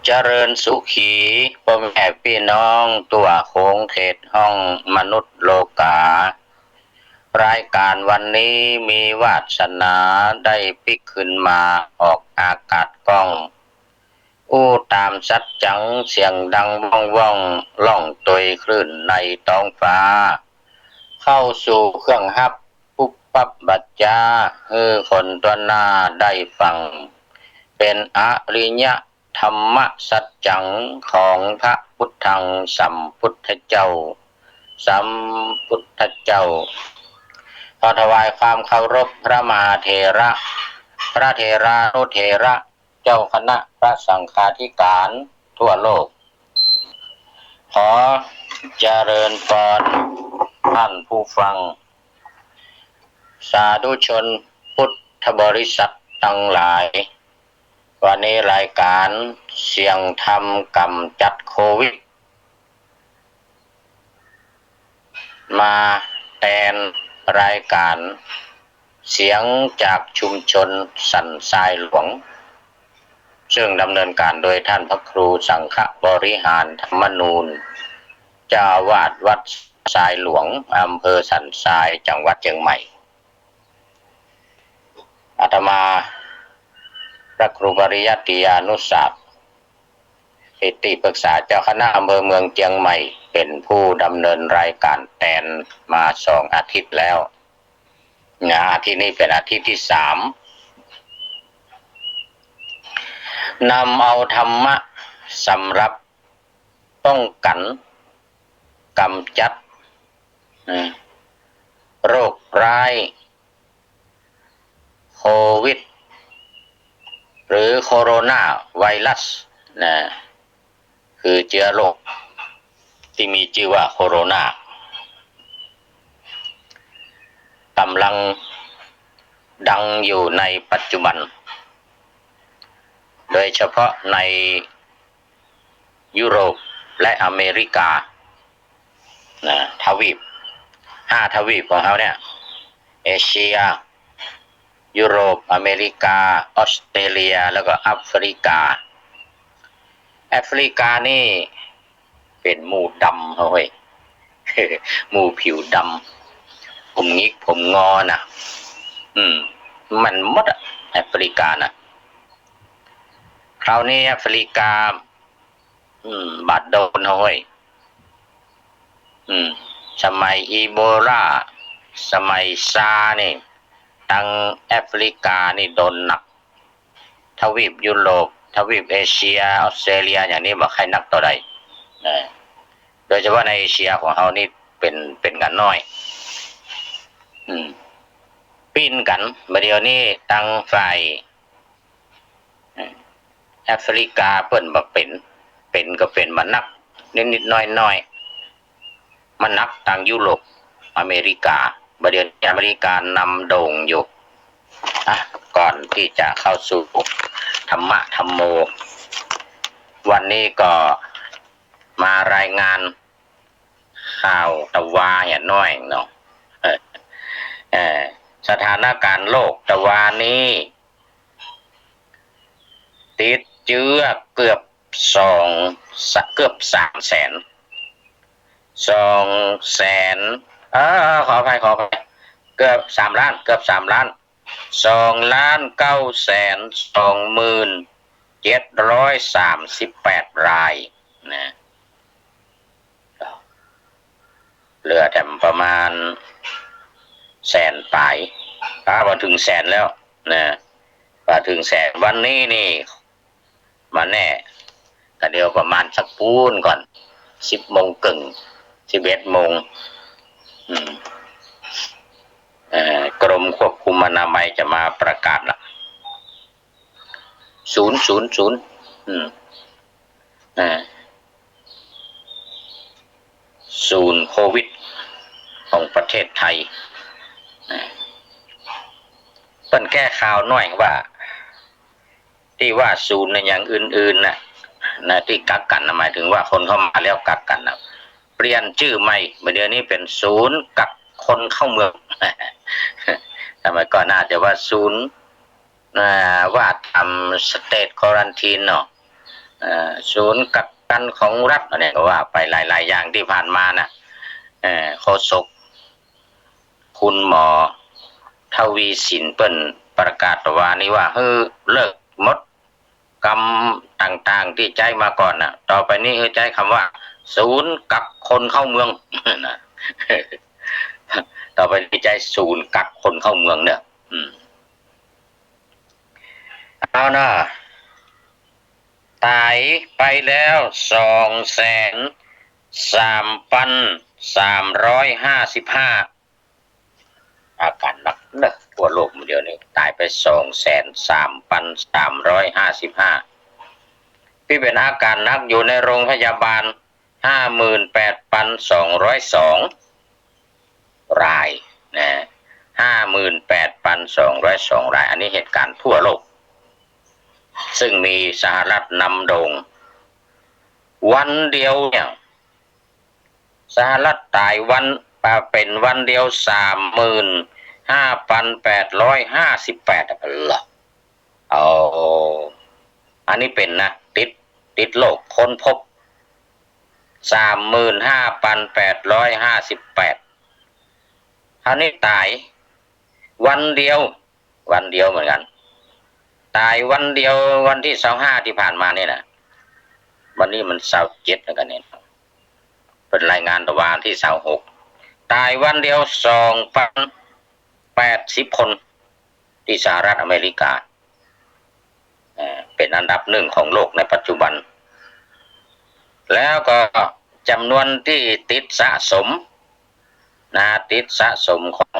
เจริญสุขีพ่อแม่พี่น้องตัวโค้งเทศห้องมนุษย์โลการายการวันนี้มีวาสนาได้พิกขึ้นมาออกอากาศกล้องอู้ตามสัจจังเสียงดังว่องว่องล่องตยคลื่นในท้องฟ้าเข้าสู่เครื่องฮับปุ๊บปั๊บบัจจาคนตัวหน้าได้ฟังเป็นอริยธรรมสัจจังของพระพุทธังสัมพุทธเจ้าสัมพุทธเจ้าขอถวายความเคารพพระมหาเถระพระเถรานุเถระเจ้าคณะพระสังฆาธิการทั่วโลกขอเจริญพรท่านผู้ฟังสาธุชนพุทธบริษัททั้งหลายวันนี้รายการเสียงธรรมกำจัดโควิดมาแทนรายการเสียงจากชุมชนสันทรายหลวงซึ่งดำเนินการโดยท่านพระครูสังฆบริหารธรรมนูญเจ้าอาวาสวัดทรายหลวงอำเภอสันทรายจังหวัดเชียงใหม่อาตมาพระครูปริยัติยานุศาสตร์สิทธิปรึกษาเจ้าคณะอำเภอเมืองเชียงใหม่เป็นผู้ดำเนินรายการแทนมา2 อาทิตย์แล้วอาทิตย์นี้เป็นอาทิตย์ที่3นำเอาธรรมะสำหรับป้องกันกำจัดโรคร้ายโควิดหรือโคโรนาไวรัสคือเชื้อโรคที่มีชื่อว่าโคโรนากำลังดังอยู่ในปัจจุบันโดยเฉพาะในยุโรปและอเมริกาทวีป5 ทวีปของเขาเนี่ยเอเชียยุโรปอเมริกาออสเตรเลียแล้วก็แอฟริกานี่เป็นหมู่ดำเฮ้ย หมู่ผิวดำผมงิกผมงอนะมันหมดแอฟริกานะคราวนี้แอฟริกาบาดโดนเฮ้ยสมัยอีโบลาสมัยซานี่ทางแอฟริกานี่โดนหนักทวีปยุโรปทวีปเอเชียออสเตรเลียอย่างนี้บอกใครนักต่อใดโดยเฉพาะในเอเชียของเรานี่เป็นกันน้อยปีนกันเดี๋ยวนี้ตั้งฝ่ายแอฟริกาเปิ้นบ่เป็นก็เป็นมันนักนิดๆน้อยๆมันนักทางยุโรปอเมริกาเดี๋ยวอเมริกานำโด่งอยู่ก่อนที่จะเข้าสู่ธรรมะธรรมโมวันนี้ก็มารายงานข่าวตะวาอย่างน้อยเนาะสถานการณ์โลกตะวานี้ติดเชื้อเกือบ3 แสนขออภัยเกือบ3 ล้าน2,920,738 รายนะเหลือแต่ประมาณแสนปลายมาถึงแสนแล้วนะมาถึงแสนวันนี้นี่มาแน่ก็เดี๋ยวประมาณสักปูนก่อน10 โมงครึ่ง11 โมงกรมควบคุมอนามัยจะมาประกาศละ000ศูนย์โควิดของประเทศไทยเพิ่นแก้ข่าวน้อยว่าที่ว่าศูนย์ในอย่างอื่นๆนะที่กักกันหมายถึงว่าคนเข้ามาแล้วกักกันนะเปลี่ยนชื่อใหม่เดี๋ยวนี้เป็นศูนย์กักคนเข้าเมืองทำไมก่อนหน้าจะว่าศูนย์ ว่าทำสเตทควอรันทีนเนาะศูนย์กักกันของรัฐเนี่ยก็ว่าไปหลายๆอย่างที่ผ่านมานะโฆษกคุณหมอทวีสินเปิ้นประกาศว่านี่ว่าเลิกหมดกรรมต่างๆที่ใจมาก่อนนะต่อไปนี้ใจคำว่าศูนย์กักคนเข้าเมืองนะต่อไปนี้ใจศูนย์กักคนเข้าเมืองเนี่ยเอานะตายไปแล้ว2,03,355อาการหนักเนอะทั่วโลกเดียวนี้ตายไป2,03,355ที่เป็นอาการหนักอยู่ในโรงพยาบาล58,202รายนะ58,202รายอันนี้เหตุการณ์ทั่วโลกซึ่งมีสหรัฐนำโด่งวันเดียวเนี่ยสหรัฐตายเป็นวันเดียว35,858เหรออันนี้เป็นนะติดโลกค้นพบ35,858อันนี้ตายวันเดียวเหมือนกันตายวันเดียววันที่25ที่ผ่านมานี่นะวันนี้มัน27แล้วกันเนี่ยเป็นรายงานตะวันที่26ตายวันเดียว2,080คนที่สหรัฐอเมริกาเป็นอันดับหนึ่งของโลกในปัจจุบันแล้วก็จำนวนที่ติดสะสมของ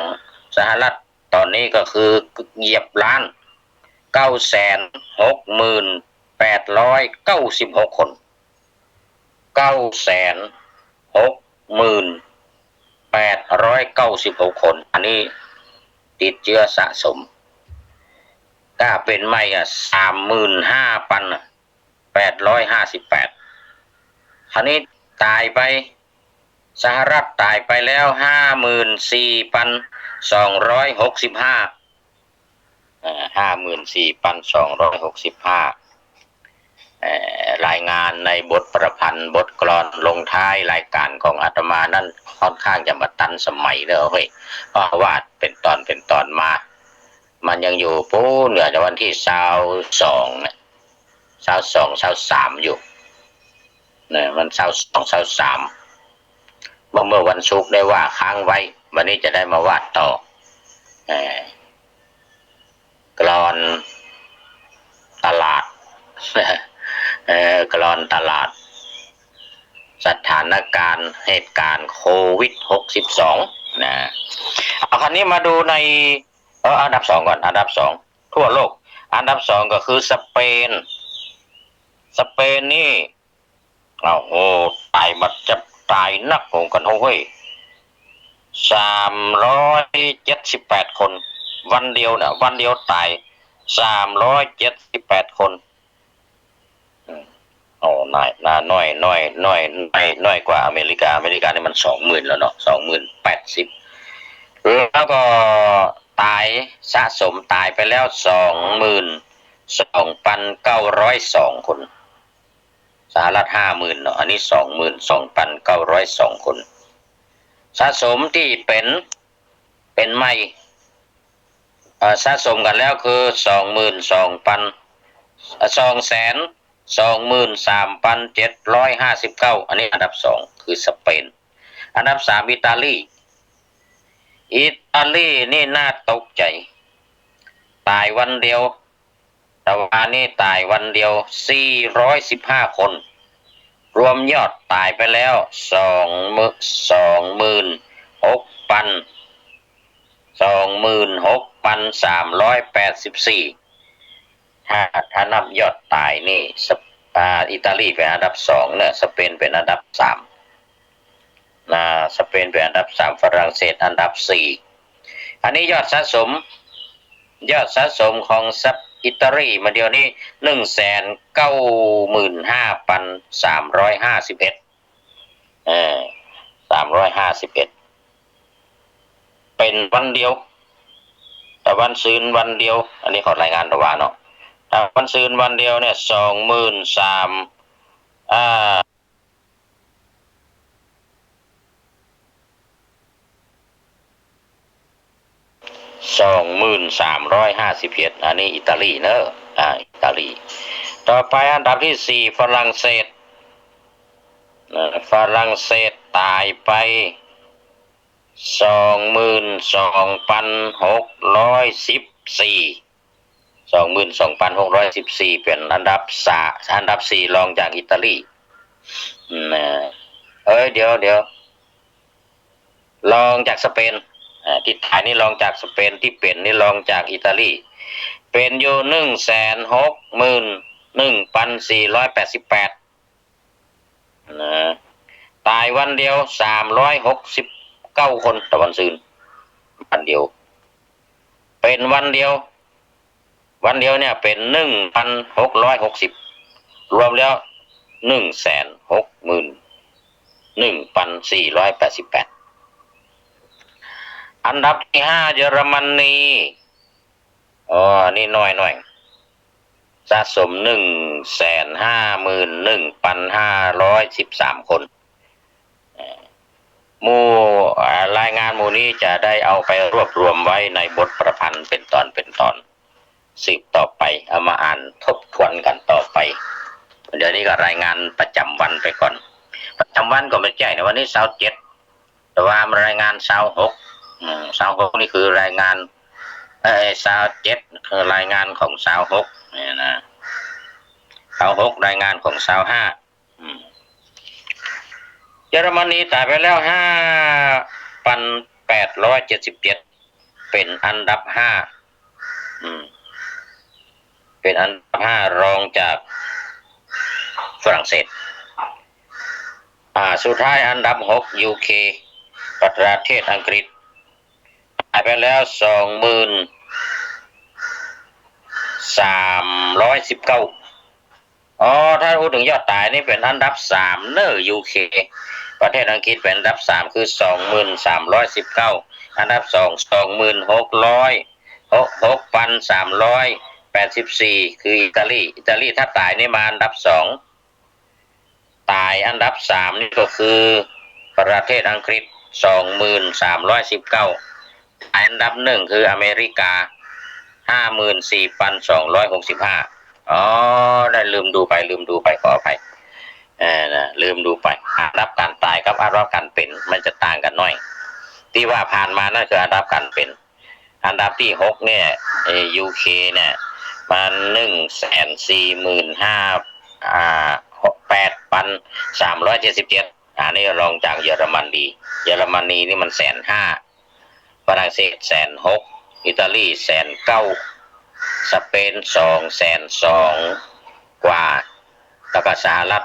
สหรัฐตอนนี้ก็คือเหยียบล้าน960,896 คน960,896 คนอันนี้ติดเชื้อสะสมถ้าเป็นไม่35,858อันนี้ตายไปสหรัฐตายไปแล้ว54,265 รายงานในบทประพันธ์บทกลอนลงท้ายรายการของอาตมานั้นค่อนข้างจะมาตันสมัยเลยเพราะว่าเป็นตอนมามันยังอยู่ปูเหนือจากวันที่22เนี่ย23อยู่เนี่ยมัน22 23เมื่อวันศุกร์ได้ว่าค้างไว้วันนี้จะได้มาวาดต่อกลอนตลาดกลอนตลาดสถานการณ์เหตุการณ์โควิด62นะเอาคราวนี้มาดูในอันดับ2ก่อนอันดับ2ทั่วโลกอันดับ2ก็คือสเปนนี่ตายบัดจะตายนักโหกันเฮ้ย378คนวันเดียวตาย378คนน้อยกว่าอเมริกานี่มัน20,000แล้วเนาะ20,080แล้วก็ตายสะสมตายไปแล้ว22,902คนสหรัฐ50,000เนาะอันนี้22,902คนสะสมที่เป็นไม่สะสมกันแล้วคือ223,759อันนี้อันดับ2คือสเปนอันดับ3อิตาลีนี่น่าตกใจตายวันเดียวแต่ว่านี่ตายวันเดียว415คนรวมยอดตายไปแล้ว26,384ถ้านับยอดตายนี่อิตาลีเป็นอันดับ2เนี่ยสเปนเป็นอันดับ3สเปนเป็นอันดับ3ฝรั่งเศสอันดับ4อันนี้ยอดสะสมของอิตาลีมาเดียวนี้195,351351เป็นวันเดียว แต่วันซืนวันเดียวอันนี้ขอรายงานระหว่างเนาะแต่วันซืนวันเดียวเนี่ย23,000อ่า23,351อันนี้อิตาลีเนอะอิตาลีต่อไปอันดับที่สี่ฝรั่งเศสฝรั่งเศสตายไป22,614เป็นอันดับสี่รองจากอิตาลีนะเดี๋ยวรองจากสเปนที่ถ่ายนี่รองจากสเปนที่เป็นนี่รองจากอิตาลีเป็นอยู่161,488นะตายวันเดียว369 คนต่อวันซืนวันเดียวเป็นวันเดียวเนี่ยเป็น1,660รวมแล้ว161,488อันดับที่ห้าเยอรมนีนี่น้อยสะสม151,513 คนหมู่รายงานหมู่นี้จะได้เอาไปรวบรวมไว้ในบทประพันธ์เป็นตอนสืบต่อไปเอามาอ่านทบทวนกันต่อไปเดี๋ยวนี้ก็รายงานประจำวันไปก่อนประจำวันก็ไม่ใช่ในวันนี้27แต่ว่ารายงาน26นี่คือรายงาน27คือรายงานของ26นี่นะ26รายงานของ25เยอรมนีตายไปแล้ว5,877เป็นอันดับ5เป็นอันดับ5รองจากฝรั่งเศสสุดท้ายอันดับ6 UK ประเทศอังกฤษตายไปแล้ว23,319ถ้าพูดถึงยอดตายนี่เป็นอันดับ3เนอะ UK ประเทศอังกฤษเป็นอันดับ3คือ23,319อันดับ2 6,384คืออิตาลีถ้าตายนี่มาอันดับ2ตายอันดับ3นี่ก็คือประเทศอังกฤษ23,319อันดับ1คืออเมริกา54,265ได้ลืมดูไปขออภัยลืมดูไปอันดับการตายกับอันดับการเป็นมันจะต่างกันหน่อยที่ว่าผ่านมานั่นคืออันดับการเป็นอันดับที่6เนี่ยUK เนี่ยมัน145,8,377นี่รองจากเยอรมนีนี่มัน105,000ฝรั่งเศส106,000อิตาลี109,000สเปน202,000กว่าแล้วก็สหรัฐ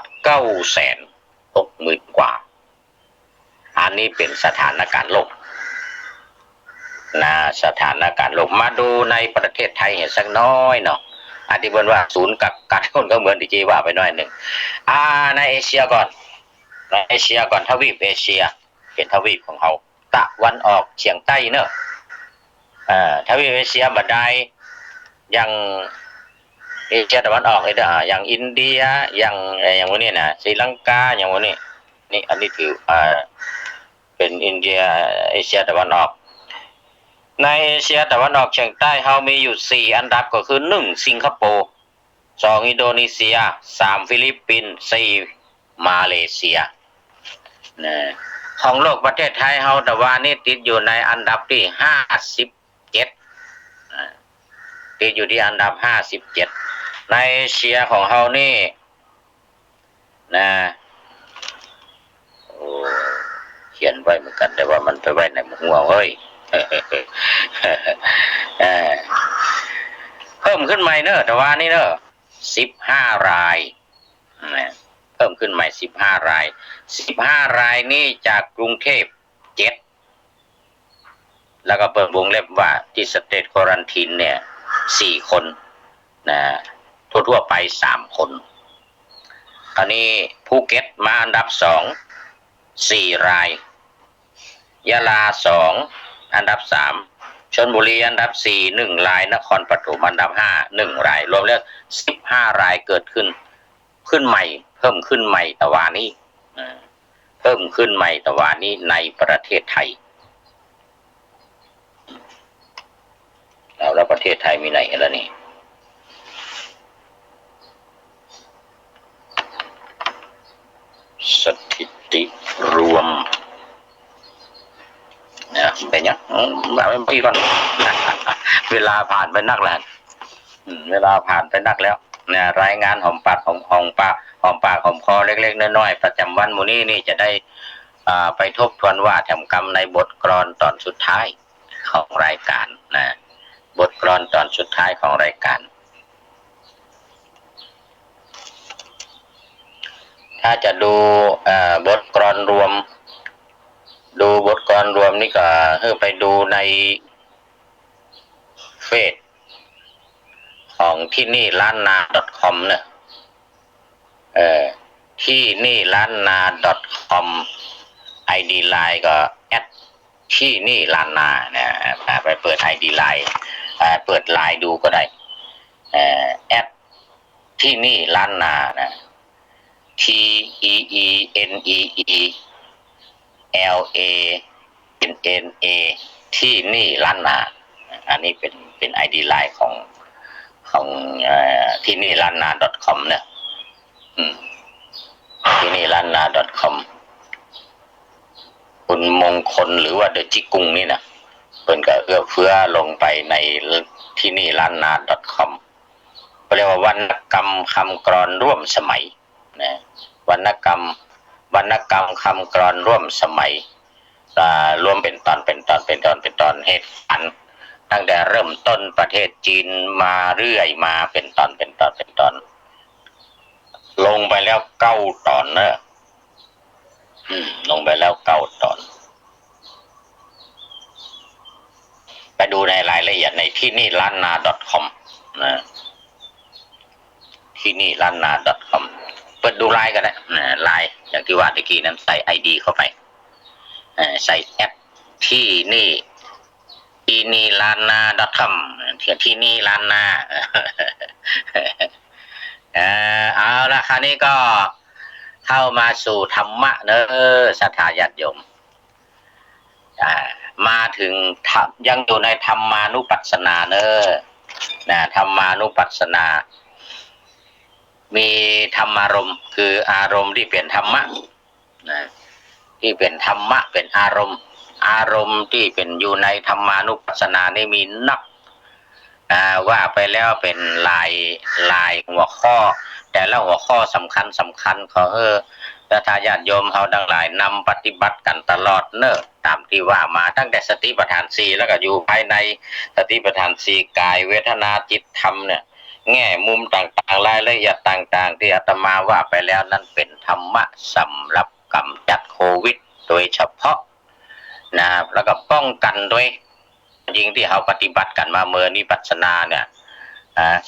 960,000กว่าอันนี้เป็นสถานการณ์โลกสถานการณ์โลกมาดูในประเทศไทยเห็นสักน้อยเนาะอธิบายว่าศูนย์กักกันคนก็เหมือนดีเจว่าไปหน่อยหนึ่งในเอเชียก่อนทวีปเอเชียเป็นทวีปของเขาตะวันออกเฉียงใต้เนอะทวีปเอเชียบัดใดอย่างเอเชียตะวันออกเลยอย่างอินเดียอย่างวันนี้นะศรีลังกาอย่างวันนี้นี่อันนี้ถือเป็นอินเดียเอเชียตะวันออกในเอเชียตะวันออกเฉียงใต้เขามีอยู่4อันดับก็คือ1สิงคโปร์2อินโดนีเซีย3ฟิลิปปินส์4มาเลเซียของโลกประเทศไทยเขาแต่ว่านี่ติดอยู่ในอันดับที่57ติดอยู่ที่อันดับ57ในเอเชียของเขานี่เขียนไว้เหมือนกันแต่ว่ามันไปไว้ในหัวเฮ้ยเพิ่มขึ้นใหม่เนอะแต่ว่านี่เนอะ15 รายเพิ่มขึ้นใหม่15 ราย15 รายนี่จากกรุงเทพ7แล้วก็เปิดวงเล็บว่าที่สเตทควอรันทีนเนี่ย4คนทั่วไป3คนตอนนี้ภูเก็ตมาอันดับ2 4 รายยะลา2อันดับ3 ชลบุรีอันดับ4 1 รายนครปฐมอันดับ5 1 รายรวมแล้ว15 รายเกิดขึ้นใหม่เพิ่มขึ้นใหม่ตะวันนี้เพิ่มขึ้นใหม่ตะวันนี้ในประเทศไทยแล้วประเทศไทยมีไหนแล้วนี่สถิติรวมเนี่ยเป็นยังแบบพี่ก่อนเวลาผ่านไปนักแล้วเวลาผ่านไปนักแล้วเนี่ยรายงานหอมปากหอมปากหอมคอเล็กๆน้อยๆประจำวันมูนี่นี่จะได้ไปทบทวนว่าทำกรรมในบทกลอนตอนสุดท้ายของรายการนะบทกลอนตอนสุดท้ายของรายการถ้าจะดูบทกลอนรวมนี่ก็ไปดูในเฟซของที่นี่ล้านนา .com เนี่ยที่นี่ล้านนา .com ID ไลน์ก็แอดที่นี่ล้านนาเนี่ยไปเปิด ID ไลน์เปิดไลน์ดูก็ได้แอดที่นี่ล้านนานะ TEENEELANA ที่นี่ล้านนาอันนี้เป็น ID ไลน์ของที่นี่ล้านนา .com เนี่ยที่นี่ล้านนา .com คุณมงคลหรือว่าเดอะจิกุงนี่นะเพิ่นก็เอื้อเฟื้อลงไปในที่นี่ล้านนา .com เรียกว่าวรรณกรรมคำกลอนร่วมสมัยนะวรรณกรรมคำกลอนร่วมสมัยรวมเป็นตอนเหตุการณ์ตั้งแต่เริ่มต้นประเทศจีนมาเรื่อยมาเป็นตอนลงไปแล้ว9 ตอนเนอะลงไปแล้ว9 ตอนไปดูในรายละเอียดในที่นี่ล้านนา .com นะที่นี่ล้านนา .com เปิดดูไลน์ก็ได้ไลน์อย่างที่ว่าตะกี้นั้นใส่ ID เข้าไปใส่แอปที่นี่ล้านนา .com ที่นี่ล้านนาเอาละคราวนี้ก็เข้ามาสู่ธรรมะเนอะศรัทธาญาติโยมมาถึงยังอยู่ในธรรมานุปัสสนาเนอะนะธรรมานุปัสสนามีธรรมารมณ์คืออารมณ์ที่เป็นธรรมะนะที่เป็นธรรมะเป็นอารมณ์ที่เป็นอยู่ในธรรมานุปัสสนานี่มีนักว่าไปแล้วเป็นลายหัวข้อแต่ละหัวข้อสำคัญของญาติโยมเขาทั้งหลายนำปฏิบัติกันตลอดเนอะตามที่ว่ามาตั้งแต่สติปัฏฐาน4แล้วก็อยู่ภายในสติปัฏฐาน4กายเวทนาจิตธรรมเนี่ยแง่มุมต่างๆรายละเอียดต่างๆที่อาตมาว่าไปแล้วนั้นเป็นธรรมะสำหรับกำจัดโควิดโดยเฉพาะนะแล้วก็ป้องกันด้วยยิ่งที่เขาปฏิบัติกันมาเมื่อวิปัสสนาเนี่ย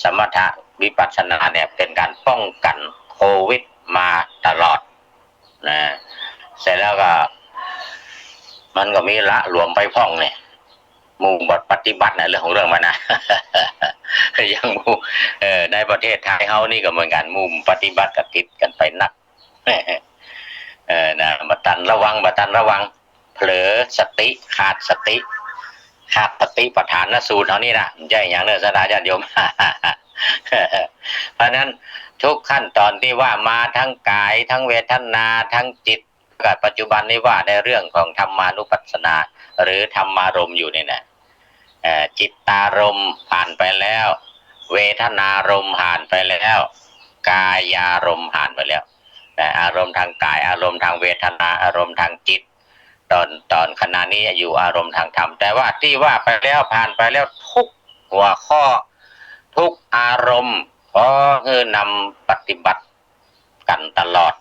สมถะวิปัสสนาเนี่ยเป็นการป้องกันโควิดมาตลอดนะเสร็จแล้วก็มันก็มีละรวมไปพ่องเนี่ยมุมบทปฏิบัติในเรื่องของเรื่องมันนะยังมุมในประเทศไทยเขานี่ก็เหมือนกันมุมปฏิบัติกับติดกันไปนักนะบัตันระวังเผลอสติขาดสติประธานสูตรเอานี่นะใช่อย่างเนื้อสดาญาติโยมเพราะนั้นทุกขั้นตอนที่ว่ามาทั้งกายทั้งเวทนาทั้งจิตกับปัจจุบันนี้ว่าในเรื่องของธรรมานุปัสสนาหรือธรรมารมณ์อยู่นี่นะจิตตารมณ์ผ่านไปแล้วเวทนารมณ์ผ่านไปแล้วกายารมณ์ผ่านไปแล้วแต่อารมณ์ทางกายอารมณ์ทางเวทนาอารมณ์ทางจิตตอนขณะนี้อยู่อารมณ์ทางธรรมแต่ว่าที่ว่าไปแล้วผ่านไปแล้วทุกหัวข้อทุกอารมณ์ก็คือนำปฏิบัติกันตลอด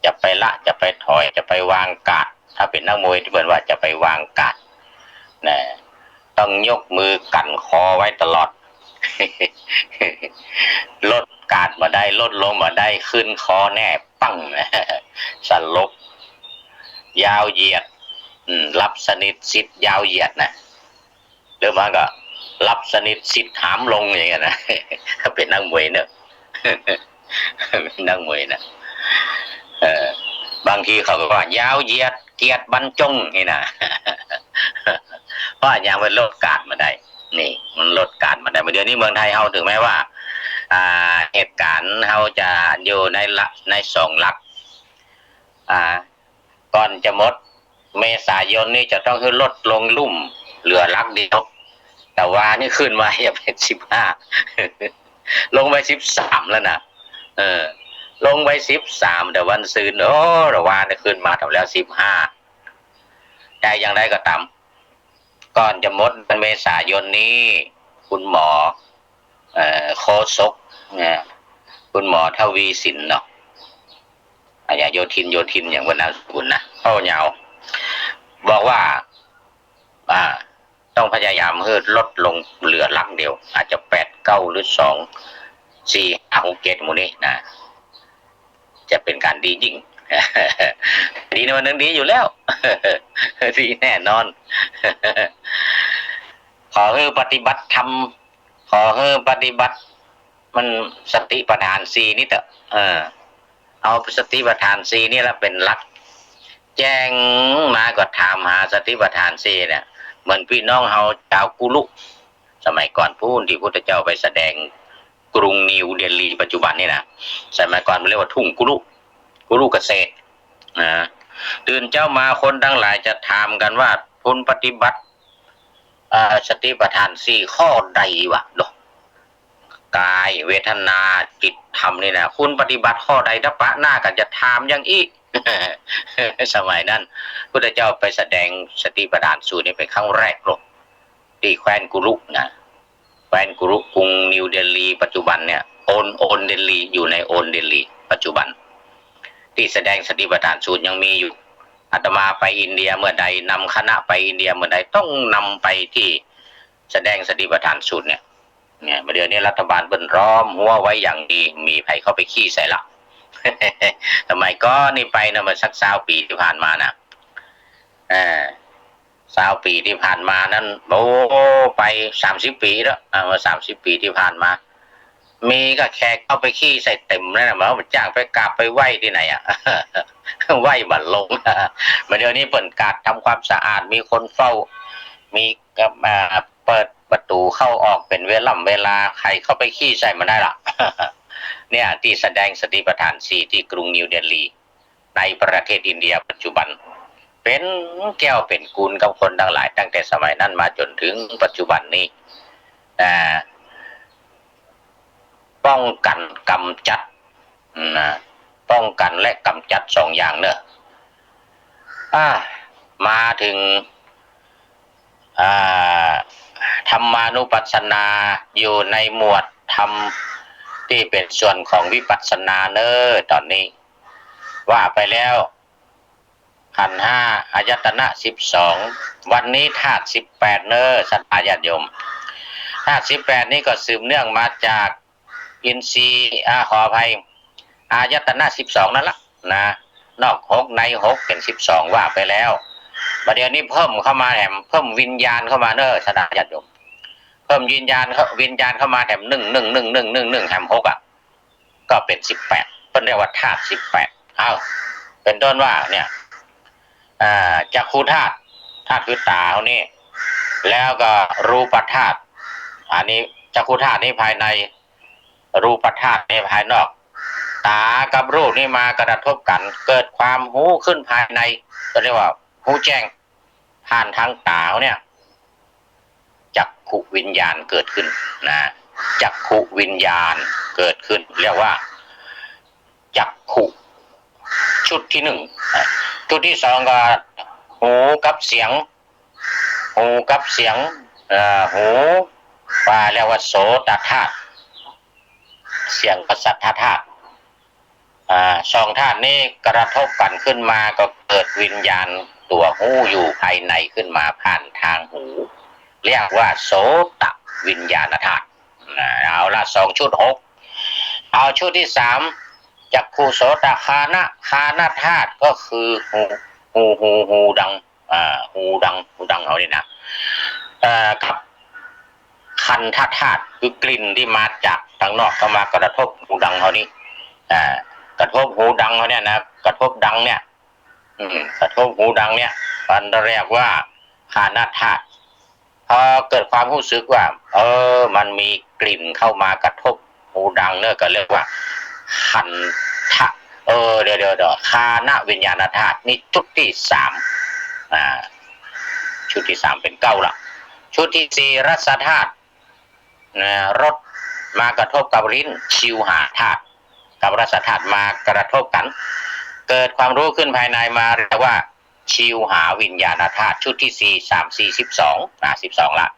จะไปละจะไปถอยจะไปวางกาดถ้าเป็นนักมวยที่เปิดว่าจะไปวางกาดนะต้องยกมือกันคอไว้ตลอด ลดกาดมาได้ลดลงมาได้ขึ้นคอแน่ปั้งสลบยาวเหยียดรับสนิทสิทธิ์ยาวเหยียดนะ รือมาก็รับสนิทสิทธิ์หามลงอย่างเงี้ยนะเป็นนักมวยเนอะนักมวยนะบางทีเขาก็ว่ายาวเหยียดเกียรติบรรจงนี่นะเพราะอย่างมันลดการมาได้นี่มันลดการมาได้เดี๋ยวนี้เมืองไทยเราถึงแม้ว่าเหตุการณ์เราจะอยู่ในสองหลักก่อนจะหมดเมษายนนี่จะต้องให้ลดลงลุ่มเหลือหลักเดียวแต่ว่านี่ขึ้นมาอย่าเป็น15ลงไป13แล้วนะลงไป13แต่วันซืนระวานขึ้นมาทำแล้ว15ได้อย่างไรก็ตามก่อนจะหมดเมษายนนี้คุณหมอโฆษกคุณหมอทวีสินเนาะอย่างโยทินอย่างวันนั้นคุณนะเข้าเหยาบอกว่าต้องพยายามให้ลดลงเหลือหลักเดียวอาจจะ8 9หรือ2 4 5 6 7หมู่นี้นะจะเป็นการดียิ่งดีในวันนึงดีอยู่แล้วดีแน่นอนขอให้ปฏิบัติธรรมขอให้ปฏิบัติมันสติปัฏฐาน4นี่เถอะเอาสติปัฏฐาน4นี่แหละเป็นหลักแจ้งมาก็ถามหาสติปัฏฐาน4เนี่ยเหมือนพี่น้องเฮาชาวกุลุสมัยก่อนพูดที่พุทธเจ้าไปแสดงกรุงนิวเดลีปัจจุบันนี่นะสมัยก่อนเรียกว่าทุ่งกุลุเกษตรตื่นเจ้ามาคนทั้งหลายจะถามกันว่าคุณปฏิบัติสติปัฏฐาน4ข้อใดวะเนาะกายเวทนาจิตธรรมนี่นะคุณปฏิบัติข้อใดถ้าปะหน้ากันจะถามอย่างอีก สมัยนั้นพุทธเจ้าไปแสดงสติปัฏฐานสูตรนี่เป็นครั้งแรกหรอกที่แคว้นกุลุนะแคว้นกุลุกรุงนิวเดลีปัจจุบันเนี่ยโอนเดลีอยู่ในโอนเดลีปัจจุบันที่แสดงสติปัฏฐานสูตรยังมีอยู่อาตมาไปอินเดียเมื่อใดนำคณะไปอินเดียเมื่อใดต้องนำไปที่แสดงสติปัฏฐานสูตรเนี่ยเดี๋ยวนี้รัฐบาลเปิ้นร้อมหัวไว้อย่างดีมีไผเข้าไปขี้ใส่ละทำไมก็นี่ไปนะมาสัก20 ปีที่ผ่านมานะ20 ปีที่ผ่านมานั้นโอ้ไป30 ปีแล้วมา30 ปีที่ผ่านมามีก็แขกเข้าไปขี้ใส่เต็มแล้วนะมาจ้างไปกราบไปไหว้ที่ไหนไหว้บัตรลงมาเดี๋ยวนี้เปิดการทำความสะอาดมีคนเฝ้ามีกับเปิดประตูเข้าออกเป็นเวลาใครเข้าไปขี้ใส่มาได้ละเนี่ยที่แสดงสติปัฏฐาน4ที่กรุงนิวเดลีในประเทศอินเดียปัจจุบันเป็นแก้วเป็นกูลกับคนทั้งหลายตั้งแต่สมัยนั้นมาจนถึงปัจจุบันนี้ป้องกันกำจัดป้องกันและกำจัด2 อย่างเนอะมาถึงธรรมานุปัสสนาอยู่ในหมวดธรรมที่เป็นส่วนของวิปัสสนาเนอะตอนนี้ว่าไปแล้วขันธ์5อายตนะ12วันนี้ธาตุ18เนอะสัตยาญาติโยมธาตุ18นี้ก็สืบเนื่องมาจากอินทรีย์ขออภัยอายตนะ12นั่นละนะนอก6ใน6เป็น12ว่าไปแล้วประเดี๋ยวนี้เพิ่มเข้ามาแถมเพิ่มวิญญาณเข้ามาเนอะสัตยาญาติโยมเพิ่มวิญญาณเข้ามาแถม1 แถม6ก็เป็น18เป็นเรียกว่าธาตุ18เป็นต้นว่าเนี่ยจักขุธาตุคือตาเขานี่แล้วก็รูปธาตุอันนี้จักขุธาตุนี่ภายในรูปธาตุนี่ภายนอกตากับรูปนี่มากระทบกันเกิดความหูขึ้นภายในก็เรียกว่าหูแจ้งผ่านทางตาเนี่ยจักขุวิญญาณเกิดขึ้นนะจักขุวิญญาณเกิดขึ้นเรียกว่าจักขุชุดที่1ชุดที่2ก็หูกับเสียงหูว่าเรียกว่าโสตธาตุเสียงประสาทธาตุ2 ธาตุนี้กระทบกันขึ้นมาก็เกิดวิญญาณตัวหูอยู่ภายในขึ้นมาผ่านทางหูเรียกว่าโสตวิญญาณธาตุเอาละ2 ชุด 6เอาชุดที่3จักขุโสตคานะธาตุก็คือหูดังหูดังเอานี่นะกับ คันธาตุคือกลิ่นที่มาจากทางนอกเข้ามากระทบหูดังเขานี่กระทบหูดังเขาเนี่ยนะกระทบดังเนี่ยกระทบหูดังเนี่ยมันเรียกว่าคานาธาตุพอเกิดความรู้สึกว่ามันมีกลิ่นเข้ามากระทบหูดังเนี่ยก็เรียกว่าคันธะเดี๋ยวคานะวิญญาณธาตุนี่ชุดที่สามชุดที่สามเป็นเก้าละชุดที่สี่รสธาตุรสมากระทบกับลิ้นชิวหาธาตุกับรสธาตุมากระทบกันเกิดความรู้ขึ้นภายในมาเรียกว่าชิวหาวิญญาณธาตุชุดที่สี่12ละ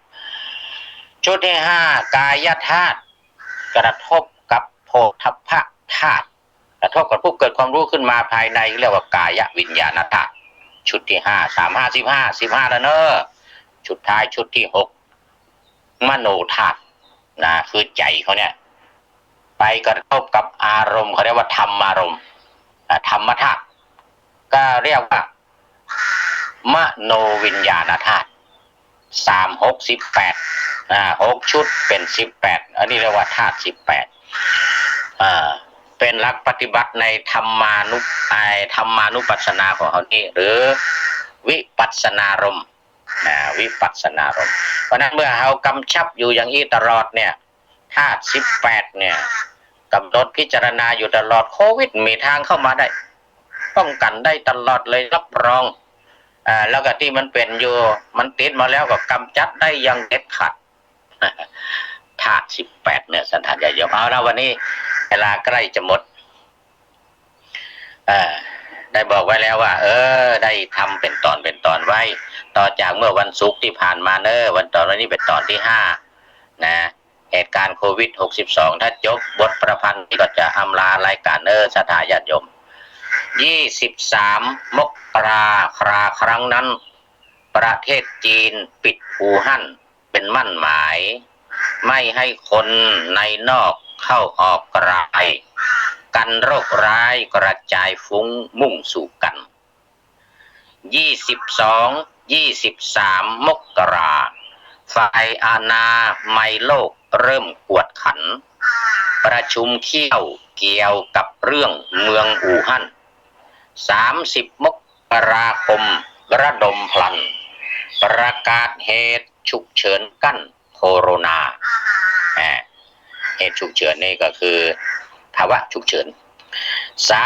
ชุดที่ห้ากายธาตุกระทบกับโพธพธาตุกระทบกับผู้เกิดความรู้ขึ้นมาภายในเรียกว่ากายวิญญาณธาตุชุดที่15แล้วเนอะชุดท้ายชุดที่6มโนธาตุนะคือใจเขาเนี่ยไปกระทบกับอารมณ์เขาเรียกว่าธรรมารมณ์ธรรมธาตุก็เรียกว่ามโนวิญญาณธาตุ3 6 18 6ชุดเป็น18อันนี้เรียกว่าธาตุ18เป็นหลักปฏิบัติในธรรมานุปัสสนาของเขานี่หรือวิปัสสนารมณ์วิปัสสนารมณ์เพราะนั้นเมื่อเรากำชับอยู่อย่างนี้ตลอดเนี่ยธาตุ18เนี่ยกำหนดพิจารณาอยู่ตลอดโควิดมีทางเข้ามาได้ป้องกันได้ตลอดเลยรับรองแล้วก็ที่มันเป็นอยู่มันติดมาแล้วก็กำจัดได้อย่างเด็ดขาดธาตุ18เนี่ยสันทานใหญ่ยมเอาละวันนี้เวลาใกล้จะหมดได้บอกไว้แล้วว่าได้ทำเป็นตอนไว้ต่อจากเมื่อวันศุกร์ที่ผ่านมาวันนี้เป็นตอนที่5นะเหตุการณ์โควิด62ถ้าจบบทประพันธ์ที่ก็จะอำลารายการสถาญาติโยม23 มกราครั้งนั้นประเทศจีนปิดอู่ฮั่นเป็นมั่นหมายไม่ให้คนในนอกเข้าออกกรายกันโรคร้ายกระจายฟุ้งมุ่งสู่กัน23 มกราฝ่ายอาณาไมโลกเริ่มกวดขันประชุมเขี้ยวเกี่ยวกับเรื่องเมืองอู่ฮั่น30 มกราคมระดมพลันประกาศเหตุฉุกเฉินกั้นโคโรนาเหตุฉุกเฉินนี่ก็คือภาวะฉุกเฉิน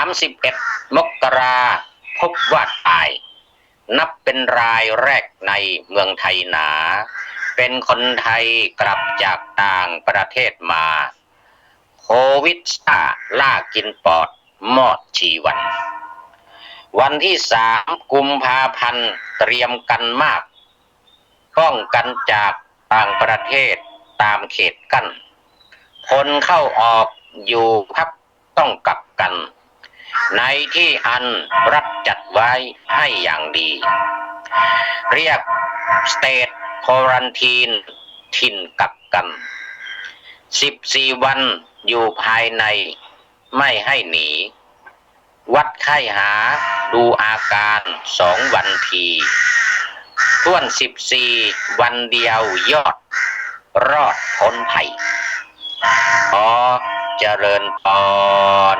31 มกราพบว่าตายนับเป็นรายแรกในเมืองไทยหนาเป็นคนไทยกลับจากต่างประเทศมาโควิดล่ากินปอดมอดชีวันที่3 กุมภาพันธ์เตรียมกันมากป้องกันจากต่างประเทศตามเขตกั้นคนเข้าออกอยู่พักต้องกักกันในที่อันรัฐจัดไว้ให้อย่างดีเรียกสเตทควอรันทีนถิ่นกักกัน14 วันอยู่ภายในไม่ให้หนีวัดไข้หาดูอาการ2 วันทีท้วน14 วันเดียวยอดรอดพ้นภัยขอเจริญพร